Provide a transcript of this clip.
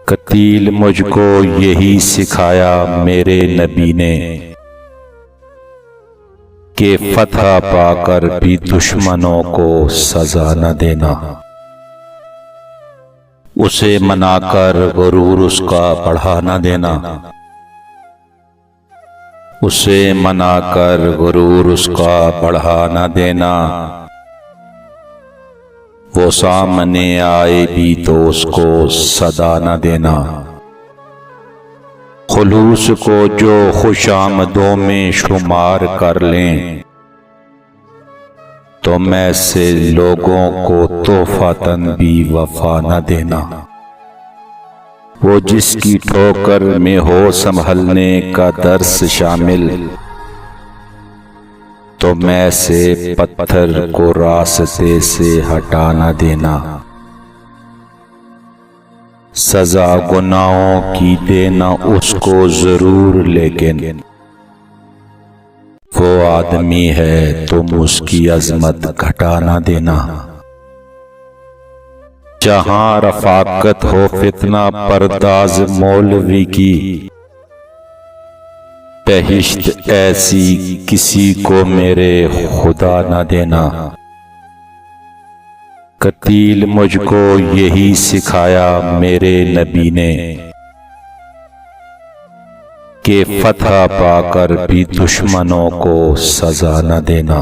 قتیل مجھ کو یہی سکھایا میرے نبی نے کہ فتح پا کر بھی دشمنوں کو سزا نہ دینا، اسے منا کر غرور اس کا بڑھا نہ دینا، اسے منا کر غرور اس کا بڑھا نہ دینا، وہ سامنے آئے بھی تو اس کو صدا نہ دینا، خلوص کو جو خوش آمدوں میں شمار کر لیں تو میں سے لوگوں کو تحفتاً بھی وفا نہ دینا، وہ جس کی ٹھوکر میں ہو سنبھلنے کا درس شامل تو میں سے پتھر کو راستے سے ہٹا نہ دینا، سزا گناہوں کی دینا اس کو ضرور، لیکن وہ آدمی ہے تم اس کی عظمت گھٹا نہ دینا، جہاں رفاقت ہو فتنہ پرداز مولوی کی، بہشت ایسی کسی کو میرے خدا نہ دینا، قتیل مجھ کو یہی سکھایا میرے نبی نے کہ فتح پا کر بھی دشمنوں کو سزا نہ دینا۔